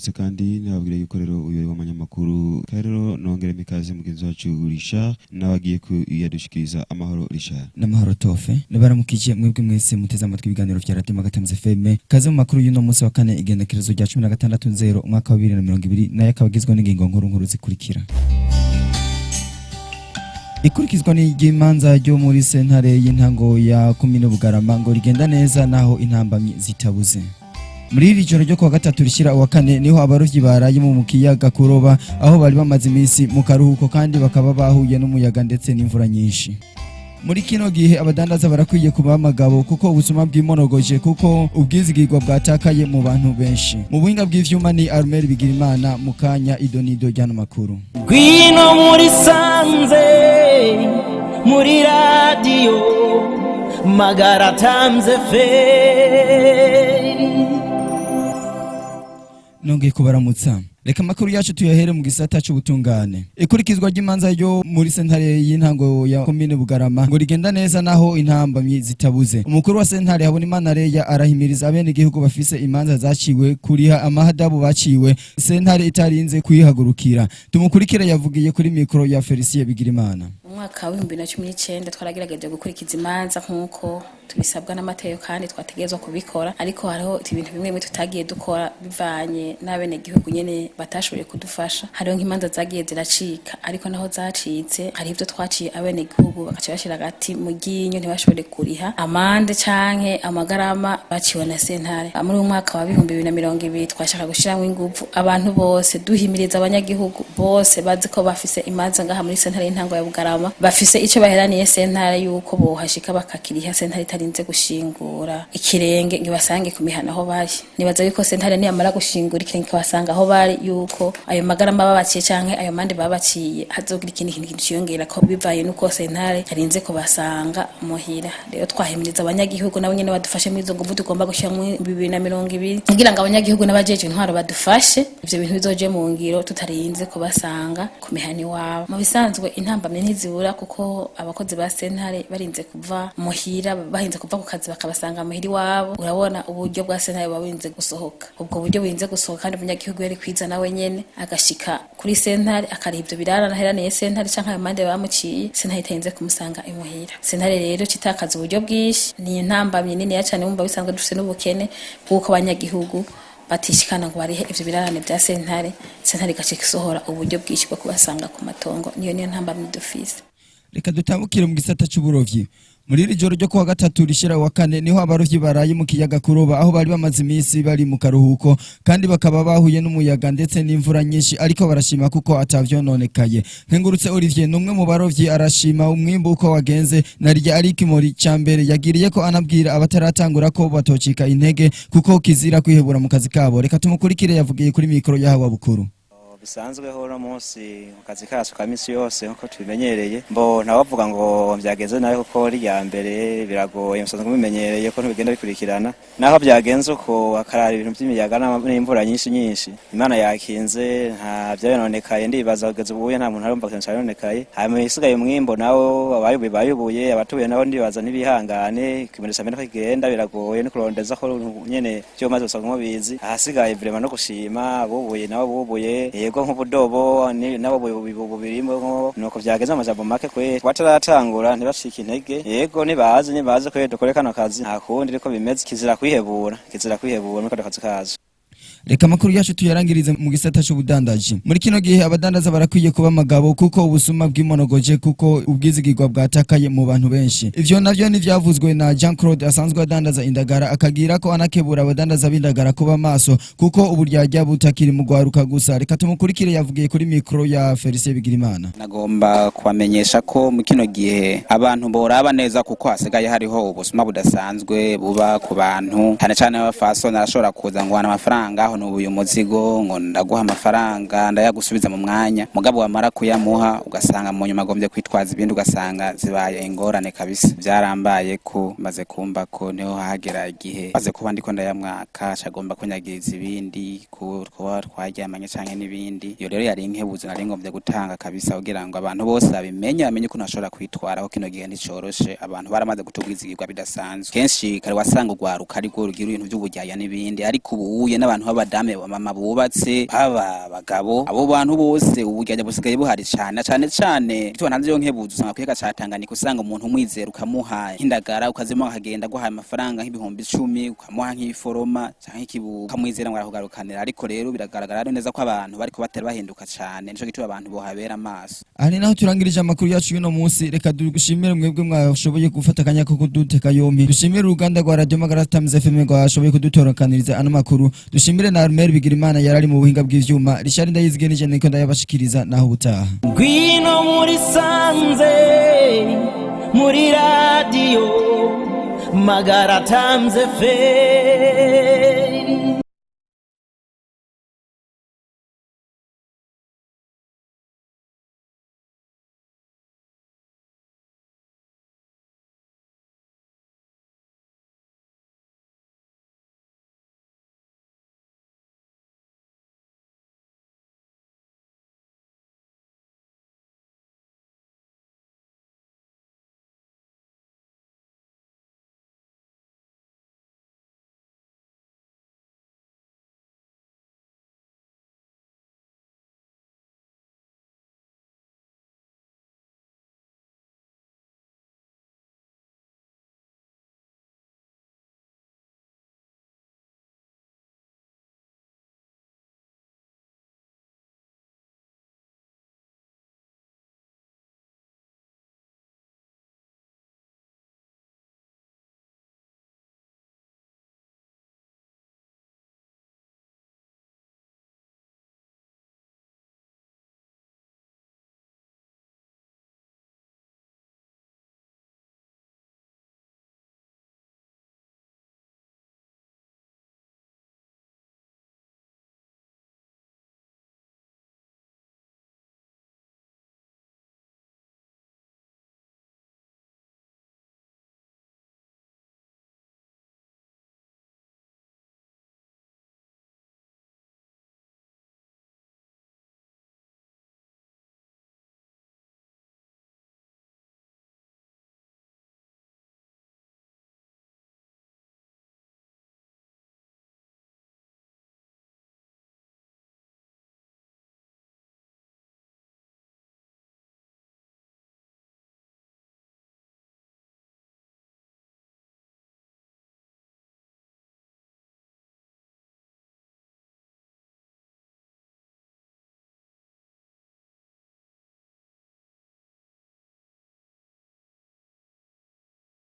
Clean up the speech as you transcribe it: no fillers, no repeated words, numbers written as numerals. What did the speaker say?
ndabaramutse kandi nababwira yuko rero uyu w'amanyamakuru rero nongere mikaze mugenzi wacu Rishira nabagiye kuyadushikiriza amahoro Rishira n'amahoro Tofe ndabaramukije mwebwe mwese muteze amatwi ibiganiro vya Radio Magatamze FM kaze mu makuru y'uno munsi wa kane igenekerezo rya 16/0 umwaka wa 2020 naye akabagizwe n'ingingo nkuru zikurikira. Ikurikizwa ni ry'Imanza ryo muri Sentere y'intango ya Commune Bugarama ngo rigenda neza naho intambamyi zitabuze. Muri irijoro ryo kuwa gatatu rishira uwa kane niho abarovyi baraye mu mukiyaga kuroba aho bari bamaze iminsi mu karuhuko kandi bakaba bahuye n'umuyaga ndetse n'imvura nyinshi. Muri kino gihe abadandaza barakwiye kuba amagabo kuko ubuzima bw'Imunogoje kuko ubwizigirwa bwatakaye mu bantu benshi. Mu buhinga bw'ivyuma ni Armel Bigirimana mukanya idonido rya Amakuru. Gwino muri sanze muri radio magaratamze fe nongeye kubaramutsa. Reka makuru yacu tuyahere mu gisata cy'ubutungane. Ikurikizwa ry'Imanza yo muri Sentere y'intango ya Commune Bugarama ngo rigenda neza naho intambamyi zitabuze. Umukuru wa Sentere habona Imana Reya arahimiriza abene igihugu bafise imanza zaciwe kuriha amahadabu baciwe Sentere itarinze kuyihagurukira. Tumukurikire yavugiye kuri mikro ya Felicien Bigirimana. Umwaka wa 2019 twaragerageje gukurikiza imanza nkuko tubisabwa n'amategeko kandi twategezwa kubikora ariko hariho ibintu bimwe tutagiye dukora bivanye n'abene igihugu nyene batashoboye kudufasha. Hariho nk'imanza zagiye ziracika ariko naho zacitse hari ivyo twaciye abene igihugu bakaca bashira gati mu ginyo ntibashobore kuriha amande canke amagarama baciwe na Sentere. Muri umwaka wa 2020 twashaka gushiramwe ingufu abantu bose duhimiriza abanyagihugu bose bazi ko bafise imanza ngaha muri Sentere y'intango ya Bugarama bafise ico baheraniye Sentere yuko bohashika bakakiriha Sentere itarinze gushingura ikirenge ngibasange ku mihana aho bari. Nibaza yuko Sentere niyamara gushingura ikirenge kabasanga aho bari yuko ayo magarama babaciye canke ayo mande babaciye hazogira ikintu ciyongera ko bivaye nuko Sentere yarinze kubasanga muhira. Rero twahimiriza abanyagihugu nabo nyene badufashe muri izo nguvu tugomba gushira mu 2020 kugira ngo abanyagihugu n'abajeje intwaro badufashe ivyo bintu bizoje mu ngiro tutarinze kubasanga ku mihani wabo. Mu bisanzwe intambamye ntizibura kuko abakozi ba Sentere barinze kuva muhira bahinze kuva ku kazi bakabasanga muhiri wabo. Urabona uburyo bwa Sentere barinze gusohoka, ubwo buryo burinze gusohoka kandi umunyagihugu yari kwiza nawe nyene agashika kuri Sentere akari ivyo birara naheraniye Sentere canke ayo mande bamuciye Sentere itarinze kumusanga imuhira. Sentere rero kitakaza uburyo bwishi ni intambamye nini ya cyane bumva bisanzwe dufise n'ubukene bw'uko abanyagihugu batishikana ngo barihe ivyo birarane bya Sentere igacika isohora uburyo bwishi bwo kubasanga ku matongo. Niyo ntambamye dufise. Reka dutambukire mu gisata cy'uburovyi. Muri irijoro ryo kuwa gatatu rishira uwa kane niho abarovyi baraye mu kiyaga kuroba aho bari bamaze iminsi bari mu karuhuko kandi bakaba bahuye n'umuyaga ndetse n'imvura nyinshi ariko barashima kuko atavyononekaye. Nkengurutse Olivier numwe mu barovyi arashima umwimbo uko wagenze narya ariko Muri cyambere yagiriye ko anabwira abataratangura ko batocika intege kuko kizira kwihebura mu kazi kabo. Reka tumukurikire yavugiye kuri mikro yahawa bukuru. Bisanzwe hora munsi akazi kacu ka misi yose nko tubimenyereye mbo nabavuga ngo byagenze nayo kuko rya mbere biragoye musanzwe mumenyereye ko ntibigenda bikurikirana naho byagenze uko akarara ibintu by'imiyaga n'imvura nyinshi Imana yakinze nta byabononekaye ndibaza kugeza ubuye nta muntu arumva cyane yononekaye hanyuma isigaye umwimbo nawo bayubuye abatuye nabo ndibaza nibihangane kimenyesha mbere ko kigenda biragoye no kurondeza ko nyene cyo maze usanga mubizi ahasigaye vraiment no gushima bubuye nabo bubuye nk'ubudobo nabo birimo nuko byageze amajambo make kwe wataratangura ntibashika intege yego nibaze kwe dukore kano kazi nta kundi riko bimeze kizira kwihebura nuko dakazi kazo. Reka makuru yacu tuyarangirize mu gisata cy'ubudandaji. Muri kino gihe abadandaza barakwiye kuba amagabo kuko ubusuma bw'Imunogoje kuko ubwizigirwa bwatakaye mu bantu benshi. Ivyo navyo ni vyavuzwe na Jean Claude asanzwe adandaza indagara akagira ko anakebura abadandaza b'indagara kuba maso kuko uburyarya butakiri mu gwaruka gusa. Reka tumukurikire yavugiye kuri mikro ya Felicien Bigirimana. Nagomba kubamenyesha ko mu kino gihe abantu boraba neza kuko hasigaye hariho ubusuma budasanzwe buba ku bantu cyane cyane abafaso narashobora kuza ngo ana amafaranga n'ubuye umuzigo ngo ndaguha amafaranga ndayagusubiza mu mwanya mugabo wamara kuyamuha ugasanga mu nyuma agombye kwitwaza ibindi ugasanga zibaye ingorane kabisa. Byarambaye ko maze kumva ko niho hagera igihe maze kuba ndiko ndayamwaka cagomba kunyagiriza ibindi kuba twaryamanye canke n'ibindi. Iyo rero yari inkebuzo nari ngombye gutanga kabisa kugira ngo abantu bose bamenye ko nashobora kwitwaraho kino gihe nticoroshe. Abantu baramaze gutubwizigirwa bidasanzwe kenshi kare wasanga ugwaruka ariko rugira ibintu by'uburyaya n'ibindi ariko ubuye n'abantu nk'abadame mama bubatse baba bagabo abo bantu bose uburyo busigaye buhari cyane tubona nzi yo nkebuzo usanga kwega ca Tanganyika usanga umuntu umwizera ukamuha indagara ukazima akagenda guhaye amafaranga nk'ibihumbi 10 ukamuha nk'iforoma canke ikibu ukamwizera ngo arakugarukanira ariko rero biragaragara neza ko abantu bariko batera bahinduka cyane nico gituma abantu bohabera amaso ari naho turangirije amakuru yacu y'uno munsi reka dushimire mwebwe mwashoboye gufata akanya ko kuduteka yompi dushimire uruganda rwa Radio Magara Times FM rwashoboye kudutorokaniriza ano makuru dushimire na Armel Bigirimana yarari mu buhinga bw'ivyuma Richard Ndayizige nije niko ndayabashikiriza naho ubutaha ngwino muri sanze muri radio Magara Times FM